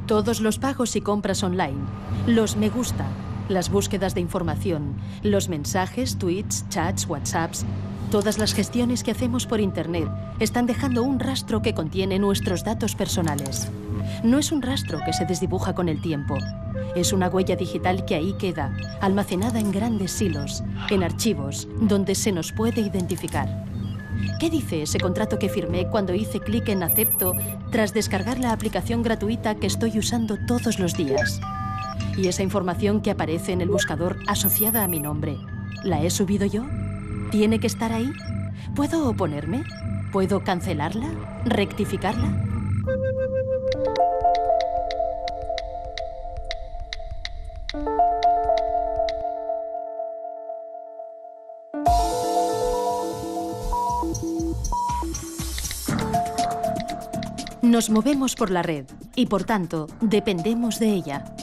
Todos los pagos y compras online, los me gusta, las búsquedas de información, los mensajes, tweets, chats, WhatsApps, todas las gestiones que hacemos por Internet están dejando un rastro que contiene nuestros datos personales. No es un rastro que se desdibuja con el tiempo. Es una huella digital que ahí queda, almacenada en grandes silos, en archivos, donde se nos puede identificar. ¿Qué dice ese contrato que firmé cuando hice clic en acepto tras descargar la aplicación gratuita que estoy usando todos los días? Y esa información que aparece en el buscador asociada a mi nombre, ¿la he subido yo? ¿Tiene que estar ahí? ¿Puedo oponerme? ¿Puedo cancelarla? ¿Rectificarla? Nos movemos por la red y, por tanto, dependemos de ella.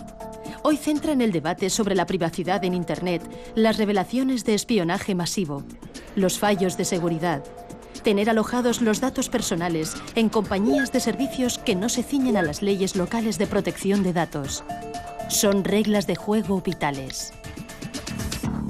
Hoy centran el debate sobre la privacidad en Internet las revelaciones de espionaje masivo, los fallos de seguridad, tener alojados los datos personales en compañías de servicios que no se ciñen a las leyes locales de protección de datos. Son reglas de juego vitales.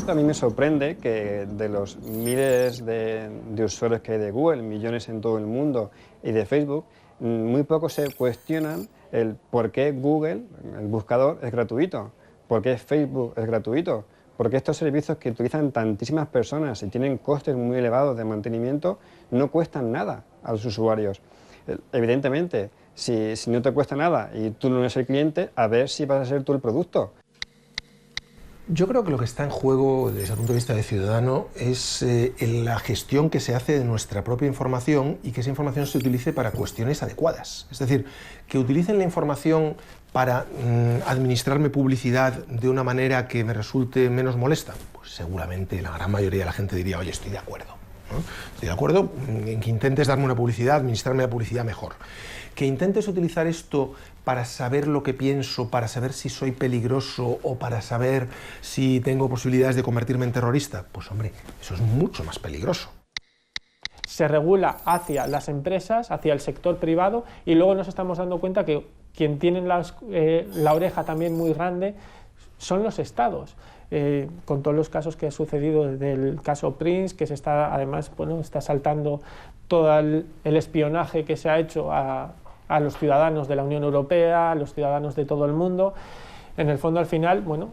A mí me sorprende que de los miles de usuarios que hay de Google, millones en todo el mundo, y de Facebook, muy pocos se cuestionan el por qué Google, el buscador, es gratuito, por qué Facebook es gratuito, por qué estos servicios que utilizan tantísimas personas y tienen costes muy elevados de mantenimiento no cuestan nada a los usuarios. Evidentemente, si no te cuesta nada y tú no eres el cliente, a ver si vas a ser tú el producto. Yo creo que lo que está en juego desde el punto de vista de ciudadano es la gestión que se hace de nuestra propia información y que esa información se utilice para cuestiones adecuadas. Es decir, que utilicen la información para administrarme publicidad de una manera que me resulte menos molesta. Pues seguramente la gran mayoría de la gente diría, oye, estoy de acuerdo, ¿no? Estoy de acuerdo en que intentes darme una publicidad, administrarme la publicidad mejor. Que intentes utilizar esto para saber lo que pienso, para saber si soy peligroso o para saber si tengo posibilidades de convertirme en terrorista, pues hombre, eso es mucho más peligroso. Se regula hacia las empresas, hacia el sector privado, y luego nos estamos dando cuenta que quien tiene la oreja también muy grande son los estados. Con todos los casos que ha sucedido desde el caso Prince, que se está, además, bueno, está saltando todo el espionaje que se ha hecho a los ciudadanos de la Unión Europea, a los ciudadanos de todo el mundo. En el fondo, al final, bueno,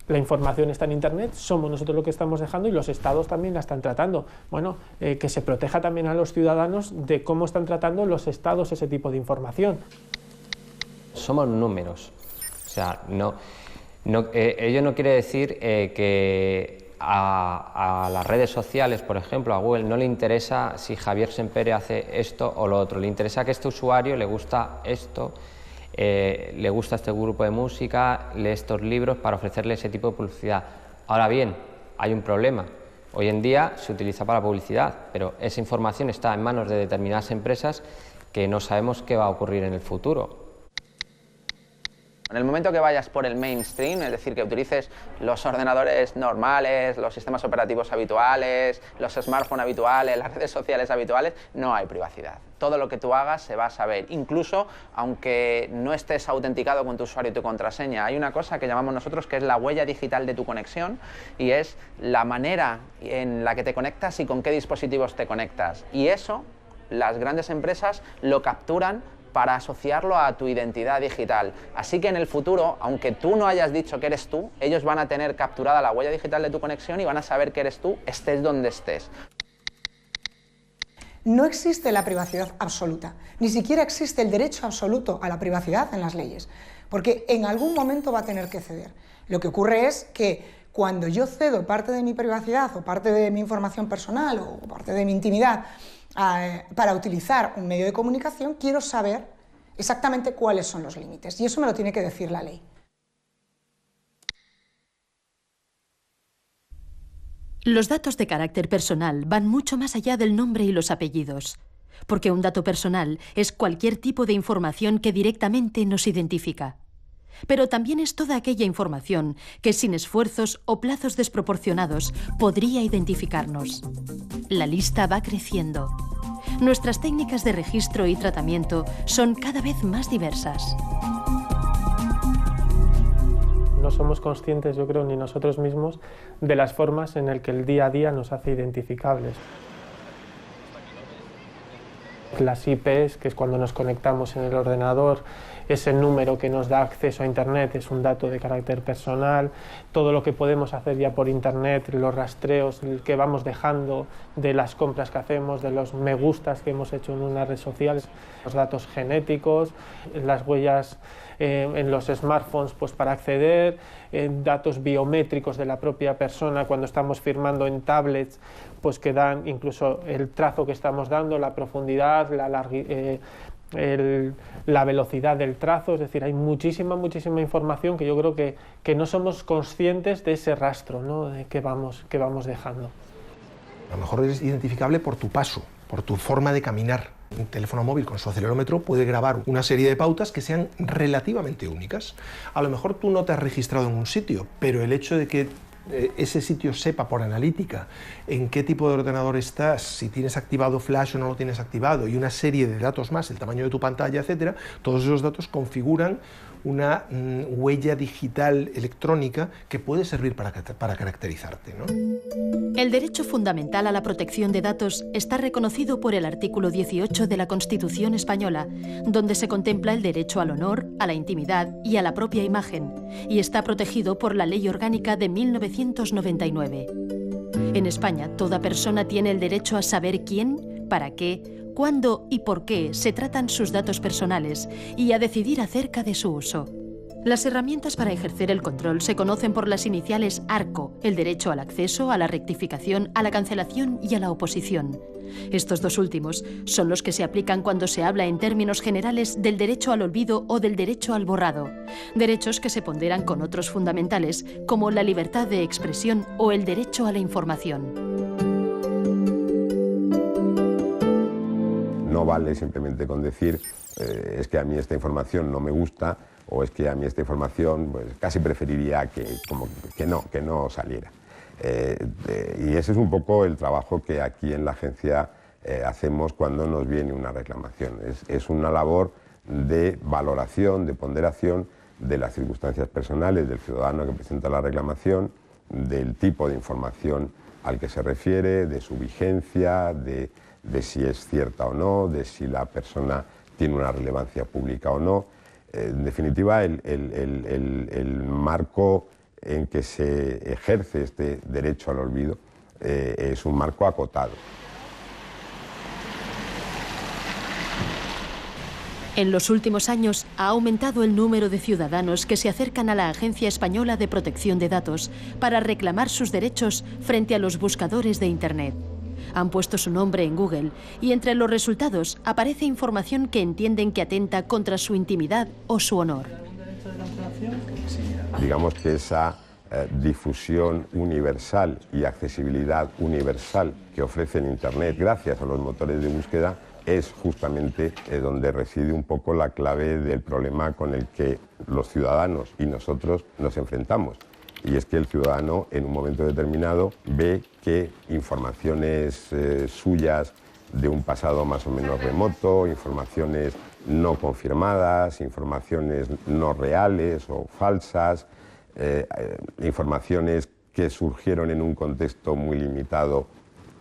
la información está en Internet, somos nosotros lo que estamos dejando y los estados también la están tratando. Bueno, que se proteja también a los ciudadanos de cómo están tratando los estados ese tipo de información. Somos números, o sea, ello no quiere decir que a las redes sociales, por ejemplo, a Google, no le interesa si Javier Sempere hace esto o lo otro, le interesa que a este usuario le gusta esto, le gusta este grupo de música, lee estos libros para ofrecerle ese tipo de publicidad. Ahora bien, hay un problema. Hoy en día se utiliza para publicidad, pero esa información está en manos de determinadas empresas que no sabemos qué va a ocurrir en el futuro. En el momento que vayas por el mainstream, es decir, que utilices los ordenadores normales, los sistemas operativos habituales, los smartphones habituales, las redes sociales habituales, no hay privacidad. Todo lo que tú hagas se va a saber, incluso aunque no estés autenticado con tu usuario y tu contraseña. Hay una cosa que llamamos nosotros que es la huella digital de tu conexión y es la manera en la que te conectas y con qué dispositivos te conectas. Y eso, las grandes empresas lo capturan para asociarlo a tu identidad digital. Así que en el futuro, aunque tú no hayas dicho que eres tú, ellos van a tener capturada la huella digital de tu conexión y van a saber que eres tú, estés donde estés. No existe la privacidad absoluta, ni siquiera existe el derecho absoluto a la privacidad en las leyes, porque en algún momento va a tener que ceder. Lo que ocurre es que cuando yo cedo parte de mi privacidad o parte de mi información personal o parte de mi intimidad para utilizar un medio de comunicación, quiero saber exactamente cuáles son los límites, y eso me lo tiene que decir la ley. Los datos de carácter personal van mucho más allá del nombre y los apellidos, porque un dato personal es cualquier tipo de información que directamente nos identifica. Pero también es toda aquella información que sin esfuerzos o plazos desproporcionados podría identificarnos. La lista va creciendo. Nuestras técnicas de registro y tratamiento son cada vez más diversas. somos conscientes, yo creo, ni nosotros mismos, de las formas en las que el día a día nos hace identificables. Las IPs, que es cuando nos conectamos en el ordenador, ese número que nos da acceso a Internet es un dato de carácter personal, todo lo que podemos hacer ya por Internet, los rastreos que vamos dejando de las compras que hacemos, de los me gustas que hemos hecho en una red social, los datos genéticos, las huellas en los smartphones pues para acceder, datos biométricos de la propia persona cuando estamos firmando en tablets, pues que dan incluso el trazo que estamos dando, la profundidad, la velocidad del trazo, es decir, hay muchísima información que yo creo que no somos conscientes de ese rastro, ¿no? De que vamos dejando. A lo mejor eres identificable por tu paso, por tu forma de caminar. Un teléfono móvil con su acelerómetro puede grabar una serie de pautas que sean relativamente únicas. A lo mejor tú no te has registrado en un sitio, pero el hecho de que ese sitio sepa por analítica en qué tipo de ordenador estás, si tienes activado Flash o no lo tienes activado, y una serie de datos más, el tamaño de tu pantalla, etcétera, todos esos datos configuran una huella digital electrónica que puede servir para caracterizarte, ¿no? El derecho fundamental a la protección de datos está reconocido por el artículo 18 de la Constitución española, donde se contempla el derecho al honor, a la intimidad y a la propia imagen, y está protegido por la Ley Orgánica de 1999. En España, toda persona tiene el derecho a saber quién, para qué, cuándo y por qué se tratan sus datos personales y a decidir acerca de su uso. Las herramientas para ejercer el control se conocen por las iniciales ARCO, el derecho al acceso, a la rectificación, a la cancelación y a la oposición. Estos dos últimos son los que se aplican cuando se habla en términos generales del derecho al olvido o del derecho al borrado, derechos que se ponderan con otros fundamentales como la libertad de expresión o el derecho a la información. No vale simplemente con decir es que a mí esta información no me gusta o es que a mí esta información pues, casi preferiría que no saliera. Y ese es un poco el trabajo que aquí en la agencia hacemos cuando nos viene una reclamación. Es una labor de valoración, de ponderación de las circunstancias personales del ciudadano que presenta la reclamación, del tipo de información al que se refiere, de su vigencia, de si es cierta o no, de si la persona tiene una relevancia pública o no. En definitiva, el marco en que se ejerce este derecho al olvido es un marco acotado. En los últimos años ha aumentado el número de ciudadanos que se acercan a la Agencia Española de Protección de Datos para reclamar sus derechos frente a los buscadores de Internet. Han puesto su nombre en Google y entre los resultados aparece información que entienden que atenta contra su intimidad o su honor. Digamos que esa difusión universal y accesibilidad universal que ofrece el Internet gracias a los motores de búsqueda es justamente donde reside un poco la clave del problema con el que los ciudadanos y nosotros nos enfrentamos. Y es que el ciudadano en un momento determinado ve que informaciones suyas de un pasado más o menos remoto, informaciones no confirmadas, informaciones no reales o falsas, informaciones que surgieron en un contexto muy limitado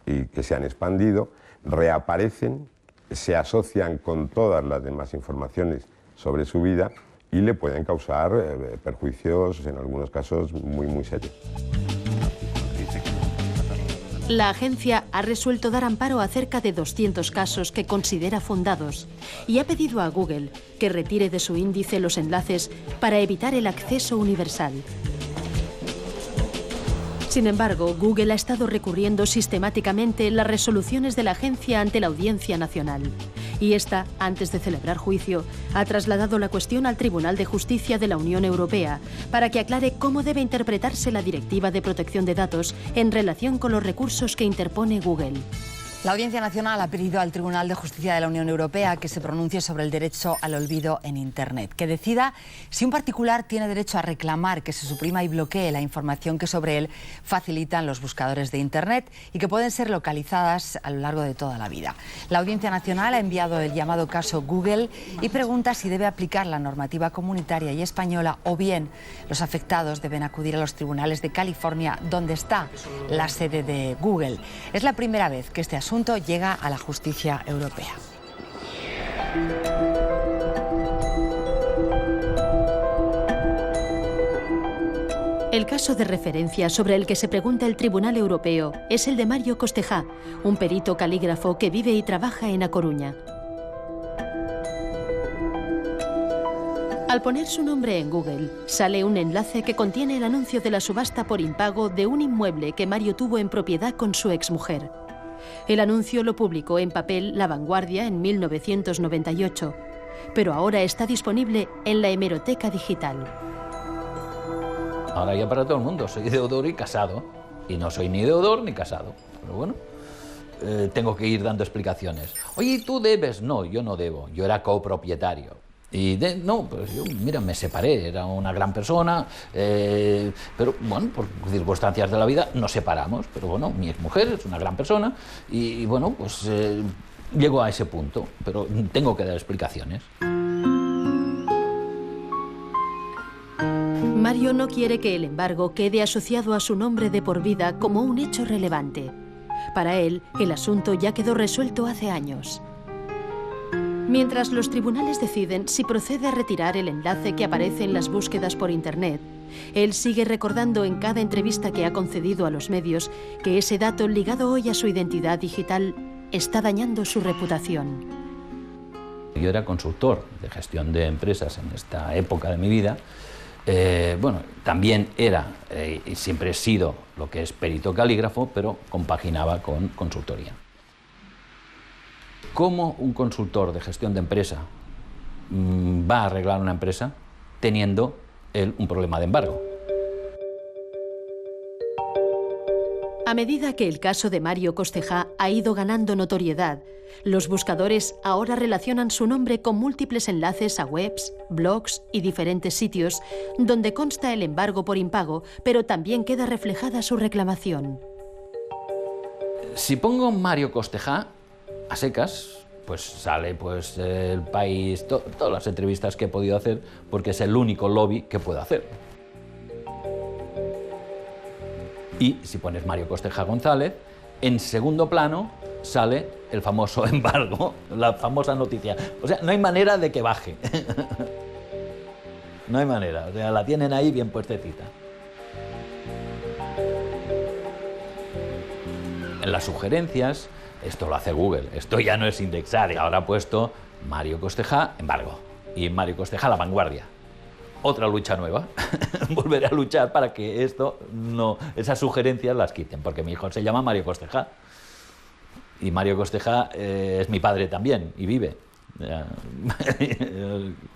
y que se han expandido, reaparecen, se asocian con todas las demás informaciones sobre su vida y le pueden causar perjuicios, en algunos casos, muy serios. La agencia ha resuelto dar amparo a cerca de 200 casos que considera fundados y ha pedido a Google que retire de su índice los enlaces para evitar el acceso universal. Sin embargo, Google ha estado recurriendo sistemáticamente las resoluciones de la agencia ante la Audiencia Nacional. Y esta, antes de celebrar juicio, ha trasladado la cuestión al Tribunal de Justicia de la Unión Europea para que aclare cómo debe interpretarse la Directiva de Protección de Datos en relación con los recursos que interpone Google. La Audiencia Nacional ha pedido al Tribunal de Justicia de la Unión Europea que se pronuncie sobre el derecho al olvido en Internet, que decida si un particular tiene derecho a reclamar que se suprima y bloquee la información que sobre él facilitan los buscadores de Internet y que pueden ser localizadas a lo largo de toda la vida. La Audiencia Nacional ha enviado el llamado caso Google y pregunta si debe aplicar la normativa comunitaria y española o bien los afectados deben acudir a los tribunales de California, donde está la sede de Google. Es la primera vez que este asunto llega a la justicia europea. El caso de referencia sobre el que se pregunta el Tribunal Europeo es el de Mario Costejá, un perito calígrafo que vive y trabaja en A Coruña. Al poner su nombre en Google, sale un enlace que contiene el anuncio de la subasta por impago de un inmueble que Mario tuvo en propiedad con su exmujer. El anuncio lo publicó en papel La Vanguardia en 1998, pero ahora está disponible en la hemeroteca digital. Ahora ya para todo el mundo, soy deudor y casado, y no soy ni deudor ni casado, pero bueno, tengo que ir dando explicaciones. Oye, ¿tú debes? No, yo no debo, yo era copropietario. Y no, pues yo, mira, me separé, era una gran persona, pero bueno, por circunstancias de la vida nos separamos, pero bueno, mi exmujer es una gran persona y bueno, pues llego a ese punto, pero tengo que dar explicaciones. Mario no quiere que el embargo quede asociado a su nombre de por vida como un hecho relevante. Para él, el asunto ya quedó resuelto hace años. Mientras los tribunales deciden si procede a retirar el enlace que aparece en las búsquedas por Internet, él sigue recordando en cada entrevista que ha concedido a los medios que ese dato ligado hoy a su identidad digital está dañando su reputación. Yo era consultor de gestión de empresas en esta época de mi vida. Bueno, también era y siempre he sido lo que es perito calígrafo, pero compaginaba con consultoría. ¿Cómo un consultor de gestión de empresa va a arreglar una empresa teniendo él un problema de embargo? A medida que el caso de Mario Costejá ha ido ganando notoriedad, los buscadores ahora relacionan su nombre con múltiples enlaces a webs, blogs y diferentes sitios donde consta el embargo por impago, pero también queda reflejada su reclamación. Si pongo Mario Costejá a secas, pues sale pues El País, todas las entrevistas que he podido hacer, porque es el único lobby que puedo hacer. Y si pones Mario Costejá González, en segundo plano sale el famoso embargo, la famosa noticia. O sea, no hay manera de que baje. No hay manera, o sea, la tienen ahí bien puestecita. En las sugerencias, esto lo hace Google, esto ya no es indexar, y ahora ha puesto Mario Costejá, embargo, y Mario Costejá, La Vanguardia. Otra lucha nueva, volveré a luchar para que esto no, esas sugerencias las quiten, porque mi hijo se llama Mario Costejá, y Mario Costejá es mi padre también, y vive.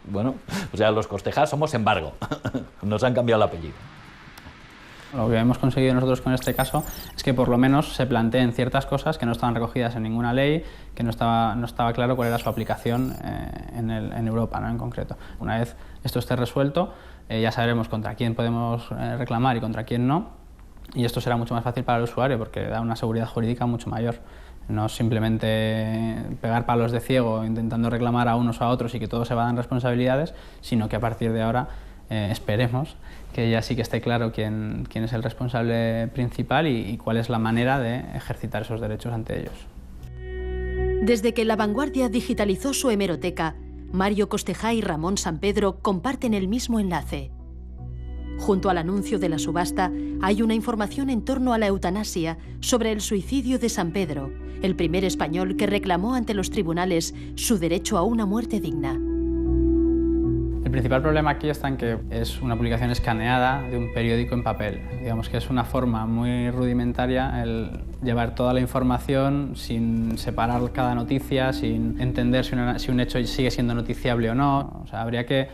Bueno, o sea, los Costejá somos embargo, nos han cambiado el apellido. Lo que hemos conseguido nosotros con este caso es que por lo menos se planteen ciertas cosas que no estaban recogidas en ninguna ley, que no estaba claro cuál era su aplicación en Europa, ¿no? En concreto. Una vez esto esté resuelto, ya sabremos contra quién podemos reclamar y contra quién no, y esto será mucho más fácil para el usuario porque da una seguridad jurídica mucho mayor. No simplemente pegar palos de ciego intentando reclamar a unos o a otros y que todos se vayan responsabilidades, sino que a partir de ahora esperemos que ya sí que esté claro quién es el responsable principal y cuál es la manera de ejercitar esos derechos ante ellos. Desde que La Vanguardia digitalizó su hemeroteca, Mario Costejá y Ramón Sampedro comparten el mismo enlace. Junto al anuncio de la subasta hay una información en torno a la eutanasia sobre el suicidio de Sampedro, el primer español que reclamó ante los tribunales su derecho a una muerte digna. El principal problema aquí está en que es una publicación escaneada de un periódico en papel. Digamos que es una forma muy rudimentaria el llevar toda la información sin separar cada noticia, sin entender si un hecho sigue siendo noticiable o no. O sea, habría que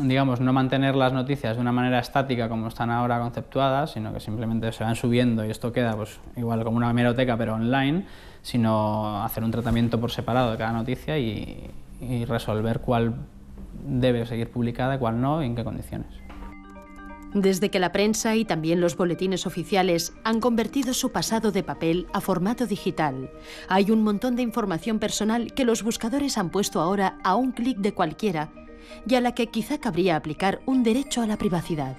digamos, no mantener las noticias de una manera estática como están ahora conceptuadas, sino que simplemente se van subiendo y esto queda pues igual como una hemeroteca pero online, sino hacer un tratamiento por separado de cada noticia y resolver cuál debe seguir publicada y cuál no y en qué condiciones. Desde que la prensa y también los boletines oficiales han convertido su pasado de papel a formato digital, hay un montón de información personal que los buscadores han puesto ahora a un clic de cualquiera y a la que quizá cabría aplicar un derecho a la privacidad.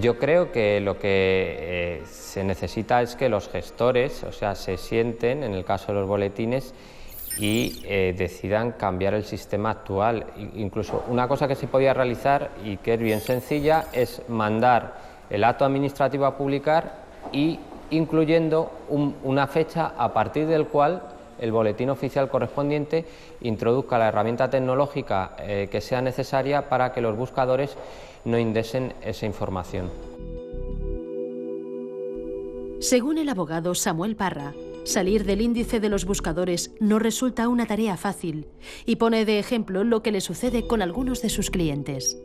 Yo creo que lo que se necesita es que los gestores, o sea, se sienten, en el caso de los boletines, y decidan cambiar el sistema actual. Incluso una cosa que se podía realizar y que es bien sencilla es mandar el acto administrativo a publicar y incluyendo una fecha a partir del cual el boletín oficial correspondiente introduzca la herramienta tecnológica que sea necesaria para que los buscadores no indexen esa información. Según el abogado Samuel Parra, salir del índice de los buscadores no resulta una tarea fácil y pone de ejemplo lo que le sucede con algunos de sus clientes.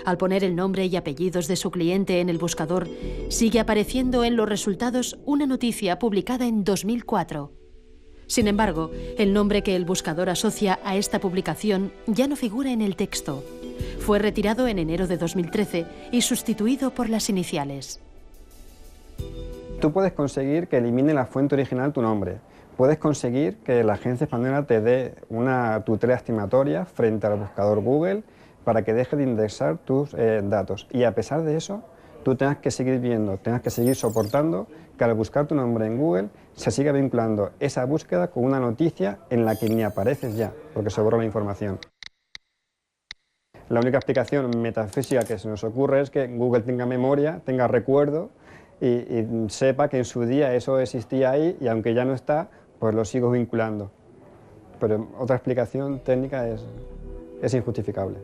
Al poner el nombre y apellidos de su cliente en el buscador, sigue apareciendo en los resultados una noticia publicada en 2004. Sin embargo, el nombre que el buscador asocia a esta publicación ya no figura en el texto. Fue retirado en enero de 2013 y sustituido por las iniciales. Tú puedes conseguir que elimine la fuente original tu nombre. Puedes conseguir que la agencia española te dé una tutela estimatoria frente al buscador Google para que deje de indexar tus datos. Y a pesar de eso, tú tengas que seguir viendo, tengas que seguir soportando que al buscar tu nombre en Google se siga vinculando esa búsqueda con una noticia en la que ni apareces ya, porque se borra la información. La única explicación metafísica que se nos ocurre es que Google tenga memoria, tenga recuerdo, y sepa que en su día eso existía ahí y aunque ya no está, pues lo sigo vinculando. Pero otra explicación técnica es injustificable.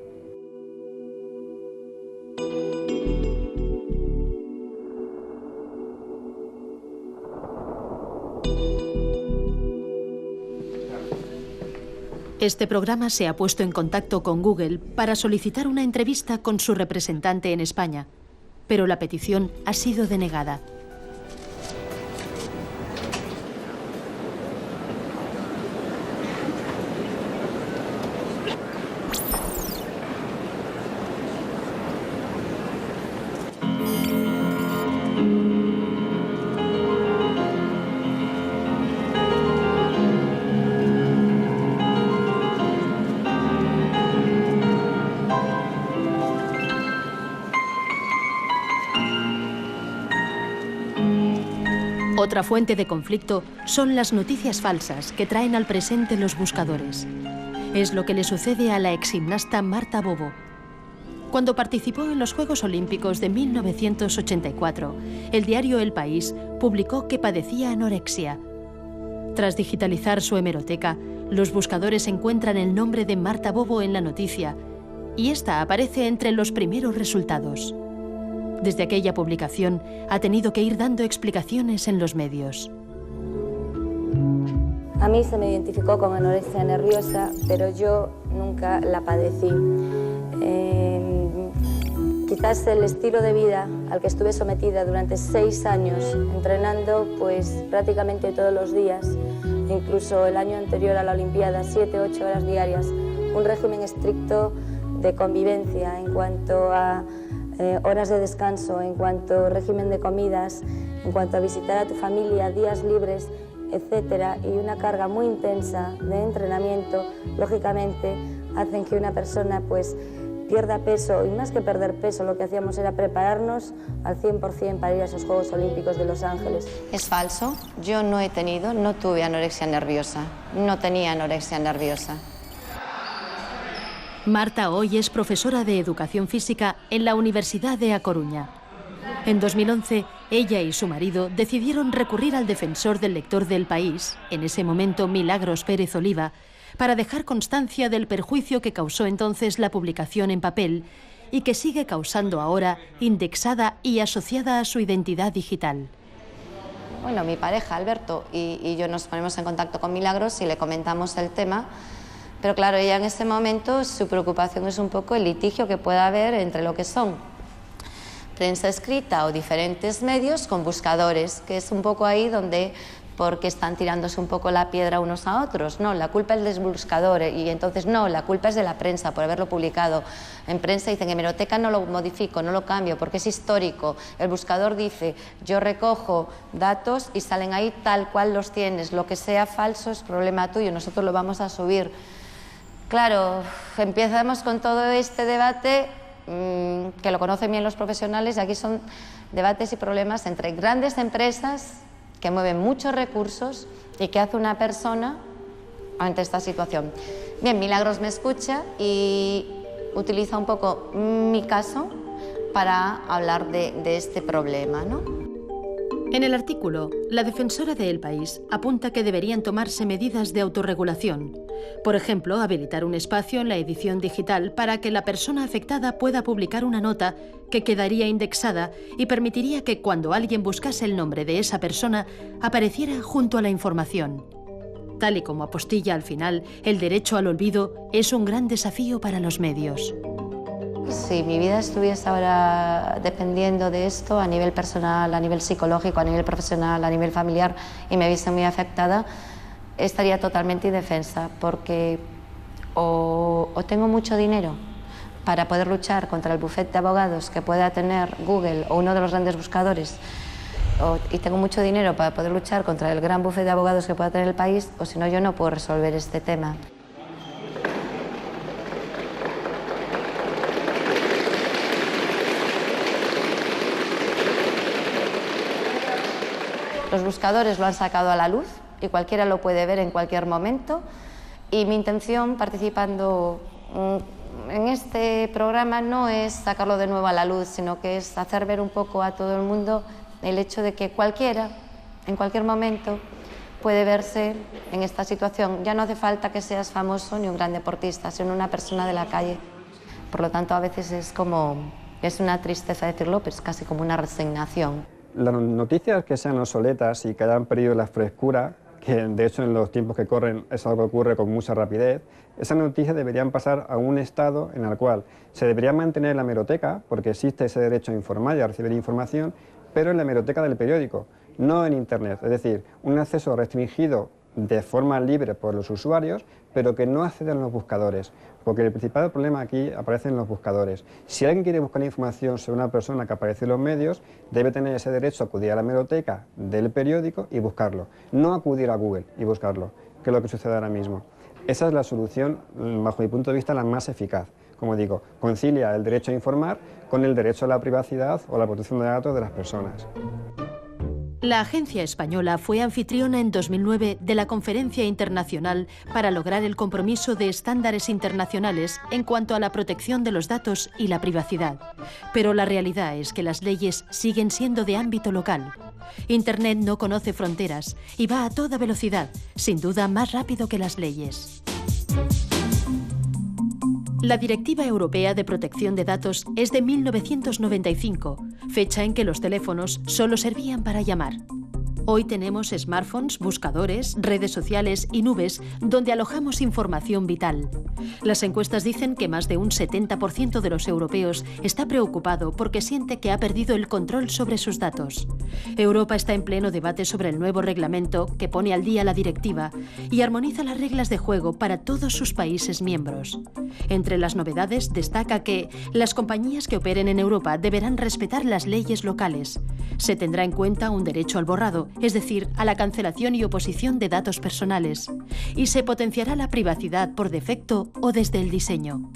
Este programa se ha puesto en contacto con Google para solicitar una entrevista con su representante en España, pero la petición ha sido denegada. Otra fuente de conflicto son las noticias falsas que traen al presente los buscadores. Es lo que le sucede a la exgimnasta Marta Bobo. Cuando participó en los Juegos Olímpicos de 1984, el diario El País publicó que padecía anorexia. Tras digitalizar su hemeroteca, los buscadores encuentran el nombre de Marta Bobo en la noticia y esta aparece entre los primeros resultados. Desde aquella publicación ha tenido que ir dando explicaciones en los medios. A mí se me identificó con anorexia nerviosa, pero yo nunca la padecí. Quizás el estilo de vida al que estuve sometida durante 6 años, entrenando pues prácticamente todos los días, incluso el año anterior a la Olimpiada, 7-8 horas diarias, un régimen estricto de convivencia en cuanto a horas de descanso, en cuanto a régimen de comidas, en cuanto a visitar a tu familia, días libres, etcétera, y una carga muy intensa de entrenamiento, lógicamente hacen que una persona pues pierda peso, y más que perder peso, lo que hacíamos era prepararnos al 100% para ir a esos Juegos Olímpicos de Los Ángeles. Es falso, yo no tuve anorexia nerviosa, no tenía anorexia nerviosa. Marta hoy es profesora de Educación Física en la Universidad de A Coruña. En 2011, ella y su marido decidieron recurrir al defensor del lector del País, en ese momento Milagros Pérez Oliva, para dejar constancia del perjuicio que causó entonces la publicación en papel y que sigue causando ahora, indexada y asociada a su identidad digital. Bueno, mi pareja, Alberto, y yo nos ponemos en contacto con Milagros y le comentamos el tema, Pero claro, ella en ese momento su preocupación es un poco el litigio que pueda haber entre lo que son prensa escrita o diferentes medios con buscadores, que es un poco ahí donde, porque están tirándose un poco la piedra unos a otros. No, la culpa es del buscador y entonces no, la culpa es de la prensa por haberlo publicado. En prensa dicen, en hemeroteca no lo modifico, no lo cambio porque es histórico. El buscador dice, yo recojo datos y salen ahí tal cual los tienes. Lo que sea falso es problema tuyo, nosotros lo vamos a subir. Claro, empezamos con todo este debate que lo conocen bien los profesionales, y aquí son debates y problemas entre grandes empresas que mueven muchos recursos y qué hace una persona ante esta situación. Bien, Milagros me escucha y utiliza un poco mi caso para hablar de este problema, ¿no? En el artículo, la defensora de El País apunta que deberían tomarse medidas de autorregulación. Por ejemplo, habilitar un espacio en la edición digital para que la persona afectada pueda publicar una nota que quedaría indexada y permitiría que cuando alguien buscase el nombre de esa persona apareciera junto a la información. Tal y como apostilla al final, el derecho al olvido es un gran desafío para los medios. Si mi vida estuviese ahora dependiendo de esto a nivel personal, a nivel psicológico, a nivel profesional, a nivel familiar y me viese muy afectada, estaría totalmente indefensa porque o tengo mucho dinero para poder luchar contra el bufete de abogados que pueda tener Google o uno de los grandes buscadores y tengo mucho dinero para poder luchar contra el gran bufete de abogados que pueda tener el país, o si no, yo no puedo resolver este tema. Los buscadores lo han sacado a la luz y cualquiera lo puede ver en cualquier momento, y mi intención participando en este programa no es sacarlo de nuevo a la luz, sino que es hacer ver un poco a todo el mundo el hecho de que cualquiera, en cualquier momento, puede verse en esta situación. Ya no hace falta que seas famoso ni un gran deportista, sino una persona de la calle. Por lo tanto, a veces es una tristeza decirlo, pero es casi como una resignación. Las noticias que sean obsoletas y que hayan perdido la frescura, que de hecho en los tiempos que corren es algo que ocurre con mucha rapidez, esas noticias deberían pasar a un estado en el cual se debería mantener la hemeroteca, porque existe ese derecho a informar y a recibir información, pero en la hemeroteca del periódico, no en Internet. Es decir, un acceso restringido de forma libre por los usuarios, pero que no acceden a los buscadores, porque el principal problema aquí aparece en los buscadores. Si alguien quiere buscar información sobre una persona que aparece en los medios, debe tener ese derecho a acudir a la hemeroteca del periódico y buscarlo, no acudir a Google y buscarlo, que es lo que sucede ahora mismo. Esa es la solución, bajo mi punto de vista, la más eficaz. Como digo, concilia el derecho a informar con el derecho a la privacidad o la protección de datos de las personas. La agencia española fue anfitriona en 2009 de la Conferencia Internacional para lograr el compromiso de estándares internacionales en cuanto a la protección de los datos y la privacidad. Pero la realidad es que las leyes siguen siendo de ámbito local. Internet no conoce fronteras y va a toda velocidad, sin duda más rápido que las leyes. La Directiva Europea de Protección de Datos es de 1995, fecha en que los teléfonos solo servían para llamar. Hoy tenemos smartphones, buscadores, redes sociales y nubes donde alojamos información vital. Las encuestas dicen que más de un 70% de los europeos está preocupado porque siente que ha perdido el control sobre sus datos. Europa está en pleno debate sobre el nuevo reglamento que pone al día la directiva y armoniza las reglas de juego para todos sus países miembros. Entre las novedades destaca que las compañías que operen en Europa deberán respetar las leyes locales. Se tendrá en cuenta un derecho al borrado, es decir, a la cancelación y oposición de datos personales, y se potenciará la privacidad por defecto o desde el diseño.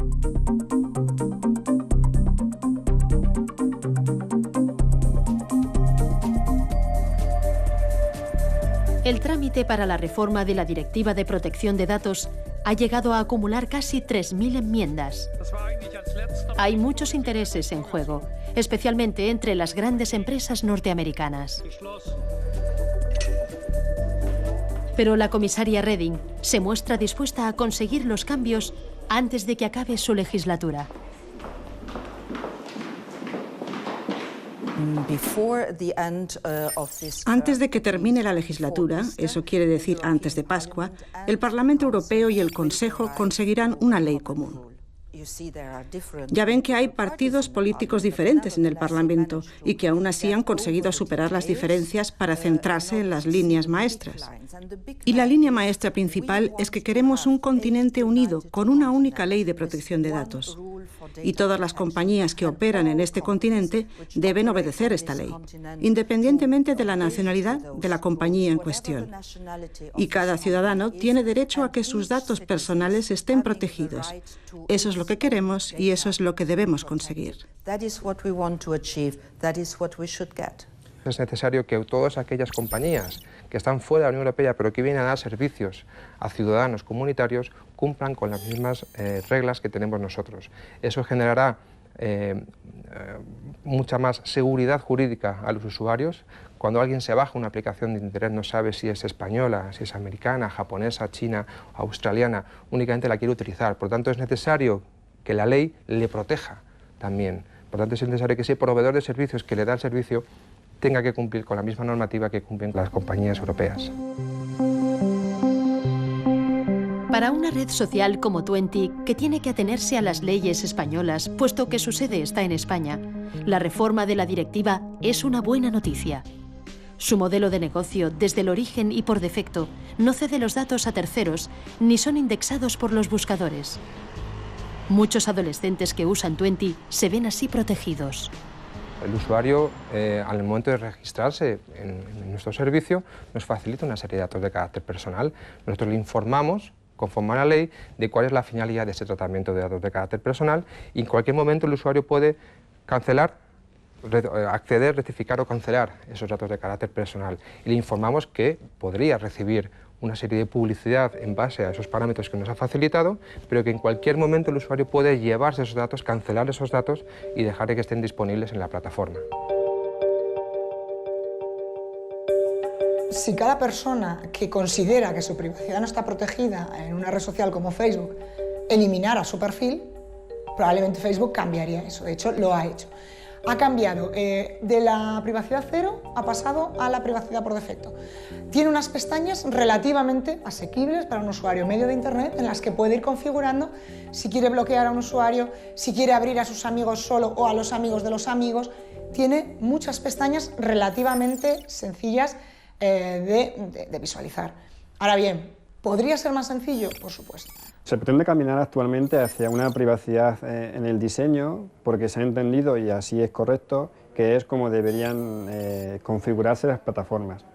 El trámite para la reforma de la Directiva de Protección de Datos ha llegado a acumular casi 3.000 enmiendas. Hay muchos intereses en juego, especialmente entre las grandes empresas norteamericanas. Pero la comisaria Reding se muestra dispuesta a conseguir los cambios antes de que acabe su legislatura. Antes de que termine la legislatura, eso quiere decir antes de Pascua, el Parlamento Europeo y el Consejo conseguirán una ley común. Ya ven que hay partidos políticos diferentes en el Parlamento y que aún así han conseguido superar las diferencias para centrarse en las líneas maestras. Y la línea maestra principal es que queremos un continente unido con una única ley de protección de datos. Y todas las compañías que operan en este continente deben obedecer esta ley, independientemente de la nacionalidad de la compañía en cuestión. Y cada ciudadano tiene derecho a que sus datos personales estén protegidos. Eso es lo que queremos y eso es lo que debemos conseguir. Es necesario que todas aquellas compañías que están fuera de la Unión Europea pero que vienen a dar servicios a ciudadanos comunitarios cumplan con las mismas reglas que tenemos nosotros. Eso generará mucha más seguridad jurídica a los usuarios. Cuando alguien se baja una aplicación de Internet no sabe si es española, si es americana, japonesa, china, australiana, únicamente la quiere utilizar. Por tanto, es necesario que la ley le proteja también. Por tanto, es necesario que ese proveedor de servicios que le da el servicio tenga que cumplir con la misma normativa que cumplen las compañías europeas. Para una red social como Twenty, que tiene que atenerse a las leyes españolas, puesto que su sede está en España, la reforma de la directiva es una buena noticia. Su modelo de negocio, desde el origen y por defecto, no cede los datos a terceros ni son indexados por los buscadores. Muchos adolescentes que usan Twenty se ven así protegidos. El usuario, al momento de registrarse en nuestro servicio, nos facilita una serie de datos de carácter personal. Nosotros le informamos, conforme a la ley, de cuál es la finalidad de ese tratamiento de datos de carácter personal y en cualquier momento el usuario puede cancelar, acceder, rectificar o cancelar esos datos de carácter personal. Y le informamos que podría recibir una serie de publicidad en base a esos parámetros que nos ha facilitado, pero que en cualquier momento el usuario puede llevarse esos datos, cancelar esos datos y dejar de que estén disponibles en la plataforma. Si cada persona que considera que su privacidad no está protegida en una red social como Facebook eliminara su perfil, probablemente Facebook cambiaría eso. De hecho, lo ha hecho. Ha cambiado de la privacidad cero, ha pasado a la privacidad por defecto. Tiene unas pestañas relativamente asequibles para un usuario medio de Internet en las que puede ir configurando si quiere bloquear a un usuario, si quiere abrir a sus amigos solo o a los amigos de los amigos. Tiene muchas pestañas relativamente sencillas de visualizar. Ahora bien, ¿podría ser más sencillo? Por supuesto. Se pretende caminar actualmente hacia una privacidad en el diseño porque se ha entendido, y así es correcto, que es como deberían configurarse las plataformas.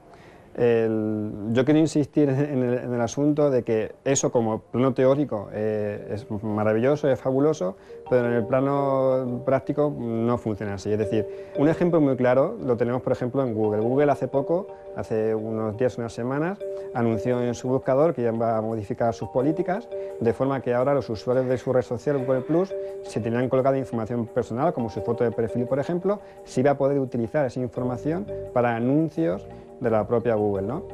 Yo quiero insistir en el asunto de que eso como plano teórico es maravilloso, es fabuloso, pero en el plano práctico no funciona así. Es decir, un ejemplo muy claro lo tenemos por ejemplo en Google. Google hace poco, hace unos días, unas semanas, anunció en su buscador que ya va a modificar sus políticas, de forma que ahora los usuarios de su red social Google Plus, si tenían colocada información personal, como su foto de perfil por ejemplo, sí va a poder utilizar esa información para anuncios de la propia Google, ¿no?